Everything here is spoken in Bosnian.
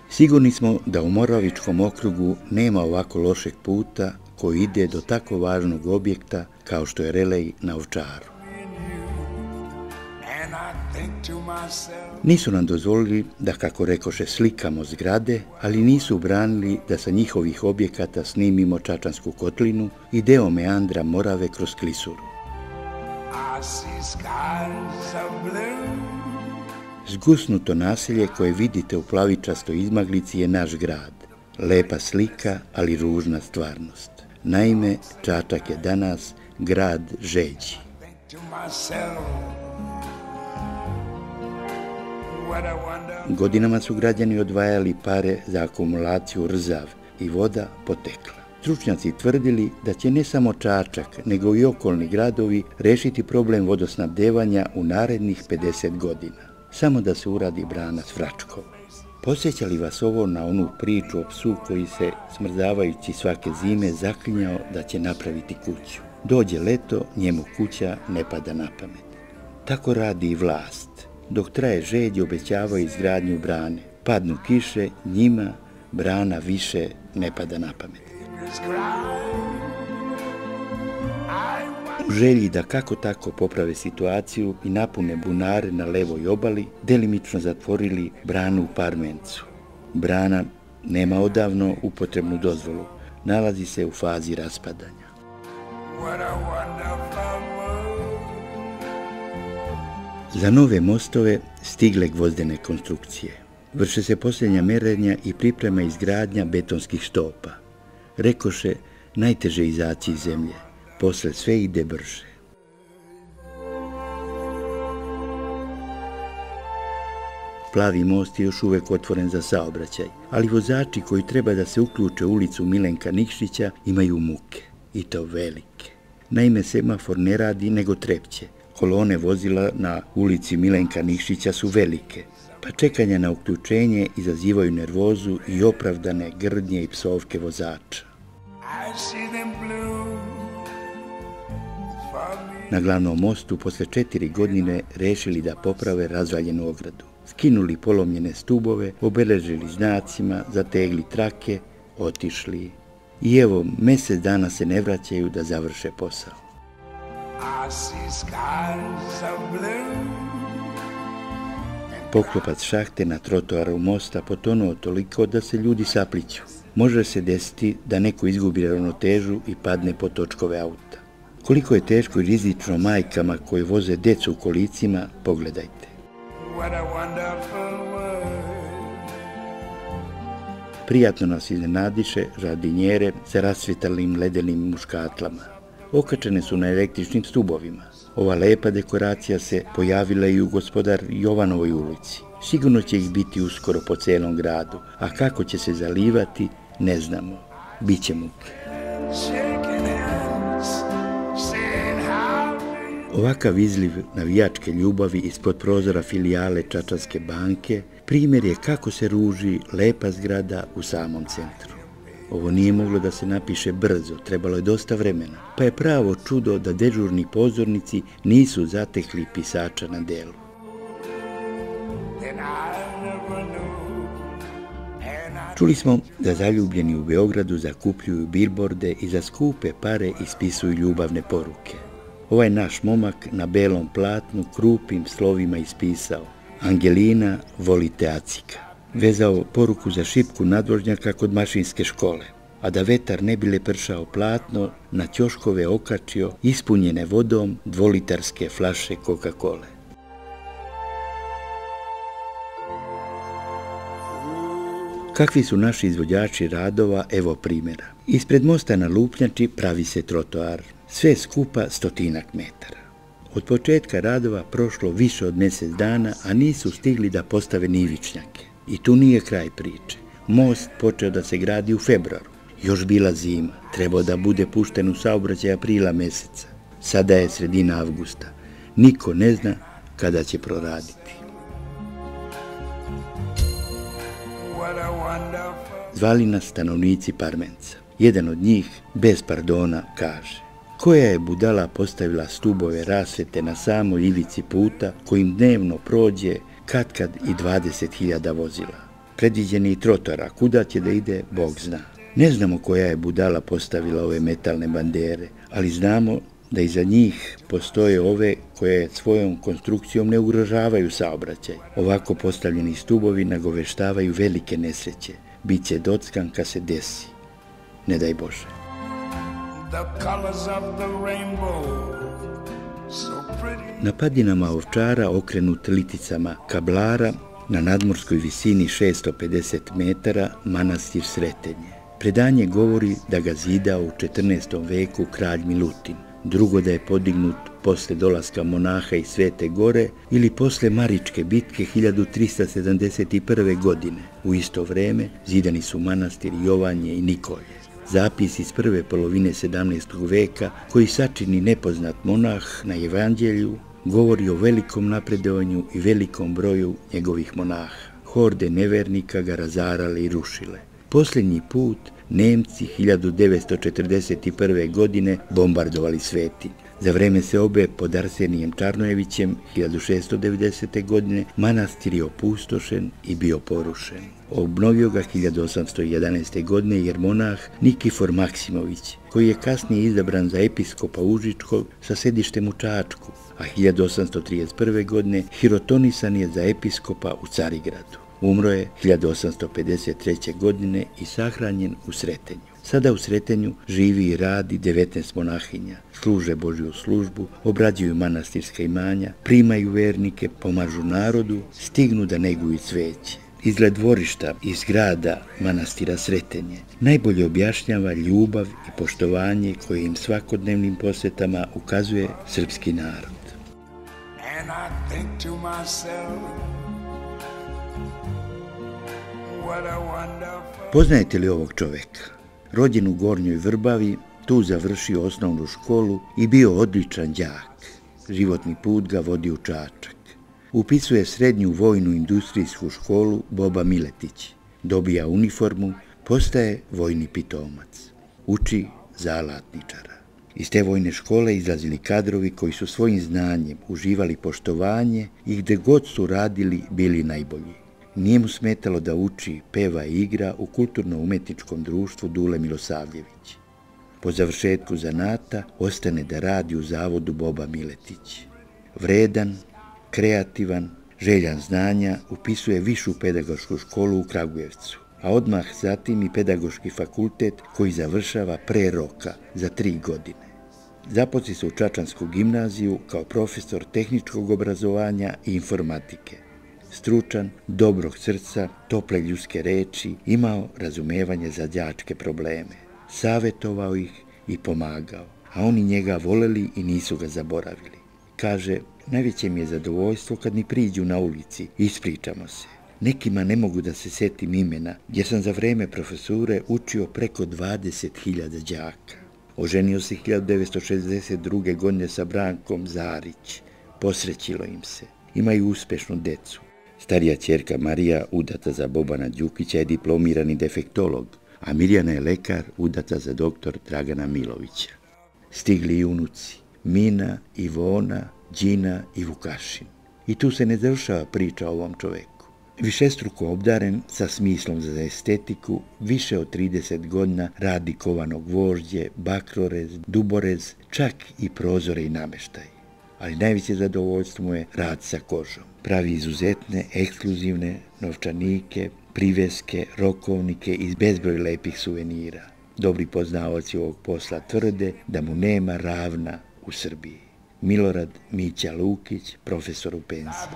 Sigurni smo da u Moravičkom okrugu nema ovako lošeg puta koji ide do tako važnog objekta kao što je relej na Ovčaru. Nisu nam dozvolili da, kako rekoše, slikamo zgrade, ali nisu branili da sa njihovih objekata snimimo Čačansku kotlinu i deo meandra Morave kroz Klisuru. Zgusnuto naselje koje vidite u plavičastoj izmaglici je naš grad. Lepa slika, ali ružna stvarnost. Naime, Čačak je danas grad žeđi. Godinama su građani odvajali pare za akumulaciju rzav i voda potekla. Stručnjaci tvrdili da će ne samo Čačak, nego i okolni gradovi rešiti problem vodosnabdevanja u narednih 50 godina. Samo da se uradi brana s Vračkom. Posjeća li vas ovo na onu priču o psu koji se, smrzavajući svake zime, zaklinjao da će napraviti kuću? Dođe leto, njemu kuća ne pada na pamet. Tako radi i vlast. Dok traje žeđ, obećavaju izgradnju brane. Padnu kiše, njima brana više ne pada na pamet. U želji da kako tako poprave situaciju i napune bunare na levoj obali, delimično zatvorili branu u Parmencu. Brana nema odavno upotrebnu dozvolu, nalazi se u fazi raspadanja. Za nove mostove stigle gvozdene konstrukcije. Vrše se posljednja merenja i priprema izgradnja betonskih stopa. Rekoše, najteže izaći iz zemlje. Posle sve ide brže. Plavi most je još uvek otvoren za saobraćaj, ali vozači koji treba da se uključe u ulicu Milenka Nikšića imaju muke, i to velike. Naime, semafor ne radi nego trepće. Kolone vozila na ulici Milenka Nikšića su velike, pa čekanja na uključenje izazivaju nervozu i opravdane grdnje i psovke vozača. Na glavnom mostu posle 4 godine rešili da poprave razvaljenu ogradu. Skinuli polomljene stubove, obeležili znacima, zategli trake, otišli. I evo, mjesec dana se ne vraćaju da završe posao. Poklopac šahte na trotoaru mosta potonuo toliko da se ljudi sapliću. Može se desiti da neko izgubi ravnotežu i padne pod točkove auta. Koliko je teško i rizično majkama koje voze decu u kolicima, pogledajte. Prijatno nas iznenadiše žardinjere sa rasvjetalim ledenim muškatlama. Okačene su na električnim stubovima. Ova lepa dekoracija se pojavila i u Gospodar Jovanovoj ulici. Sigurno će ih biti uskoro po celom gradu, a kako će se zalivati, ne znamo. Biće muke. Ovakav izliv navijačke ljubavi ispod prozora filijale Čačanske banke primjer je kako se ruži lepa zgrada u samom centru. Ovo nije moglo da se napiše brzo, trebalo je dosta vremena, pa je pravo čudo da dežurni pozornici nisu zatekli pisača na delu. Čuli smo da zaljubljeni u Beogradu zakupljuju bilborde i za skupe pare ispisuju ljubavne poruke. Ovaj naš momak na belom platnu krupim slovima ispisao: Angelina, volite acika. Vezao poruku za šipku nadvožnjaka kod mašinske škole, a da vetar ne bi lepršao platno, na ćoškove okačio ispunjene vodom 2-litarske flaše Coca-Cole. Kakvi su naši izvođači radova, evo primjera. Ispred mosta na Lupnjači pravi se trotoar, sve skupa 100 metara. Od početka radova prošlo više od mjesec dana, a nisu stigli da postave ni ivičnjake. I tu nije kraj priče. Most počeo da se gradi u februaru. Još bila zima, trebao da bude pušten u saobraćaj aprila meseca. Sada je sredina avgusta. Niko ne zna kada će proraditi. Zvali nas stanovnici Parmenca. Jedan od njih, bez pardona, kaže: koja je budala postavila stubove rasvete na samoj ivici puta kojim dnevno prođe katkad i 20.000 vozila. Predviđen je i trotoar, a kuda će da ide, Bog zna. Ne znamo koja je budala postavila ove metalne bandere, ali znamo da iza njih postoje ove koje svojom konstrukcijom ne ugrožavaju saobraćaj. Ovako postavljeni stubovi nagoveštavaju velike nesreće. Biće dockan kad se desi. Ne daj Bože. Na padinama Ovčara, okrenut liticama Kablara, na nadmorskoj visini 650 metara, manastir Sretenje. Predanje govori da ga zidao u 14. veku kralj Milutin, drugo da je podignut posle dolaska monaha iz Svete Gore ili posle Maričke bitke 1371. godine. U isto vreme zidani su manastir Jovanje i Nikolje. Zapis iz prve polovine 17. veka, koji sačini nepoznat monah na evanđelju, govori o velikom napredovanju i velikom broju njegovih monaha. Horde nevernika ga razarale i rušile. Posljednji put Nemci 1941. godine bombardovali Svetinj. Za vreme seobe pod Arsenijem Čarnojevićem 1690. godine manastir je opustošen i bio porušen. Obnovio ga 1811. godine jer monah Nikifor Maksimović, koji je kasnije izabran za episkopa Užičkog sa sedištem u Čačku, a 1831. godine hirotonisan je za episkopa u Carigradu. Umro je 1853. godine i sahranjen u Sretenju. Sada u Sretenju živi i radi 19 monahinja, služe Božju službu, obrađuju manastirska imanja, primaju vernike, pomažu narodu, stignu da neguju cveće. Izgled dvorišta i zgrada manastira Sretenje najbolje objašnjava ljubav i poštovanje koje im svakodnevnim posjetama ukazuje srpski narod. Poznajete li ovog čoveka? Rođen u Gornjoj Vrbavi, tu završio osnovnu školu i bio odličan đak. Životni put ga vodi u Čačak. Upisuje srednju vojnu industrijsku školu Boba Miletić. Dobija uniformu, postaje vojni pitomac. Uči za alatničara. Iz te vojne škole izlazili kadrovi koji su svojim znanjem uživali poštovanje i gde god su radili bili najbolji. Nije mu smetalo da uči, peva i igra u kulturno-umetničkom društvu Dule Milosavljević. Po završetku zanata ostane da radi u zavodu Boba Miletić. Vredan, kreativan, željan znanja, upisuje višu pedagošku školu u Kragujevcu, a odmah zatim i pedagoški fakultet koji završava pre roka za 3 godine. Zaposli se u Čačansku gimnaziju kao profesor tehničkog obrazovanja i informatike. Stručan, dobrog srca, tople ljudske reči, imao razumevanje za đačke probleme. Savetovao ih i pomagao, a oni njega voleli i nisu ga zaboravili. Kaže, najveće mi je zadovoljstvo kad mi priđu na ulici, ispričamo se. Nekima ne mogu da se setim imena, jer sam za vreme profesure učio preko 20.000 đaka. Oženio se 1962. godine sa Brankom Zarić. Posrećilo im se. Imaju uspešnu decu. Starija ćerka Marija, udata za Bobana Đukića, je diplomirani defektolog, a Mirjana je lekar, udata za doktor Dragana Milovića. Stigli i unuci, Mina, Ivona, Đina i Vukašin. I tu se ne završava priča o ovom čoveku. Višestruko obdaren, sa smislom za estetiku, više od 30 godina radi kovano gvožđe, bakrorez, duborez, čak i prozore i nameštaj. Ali najveće zadovoljstvo mu je rad sa kožom. Pravi izuzetne, ekskluzivne novčanike, priveske, rokovnike i bezbroj lepih suvenira. Dobri poznavaoci ovog posla tvrde da mu nema ravna u Srbiji. Milorad Mića Lukić, profesor u penziji.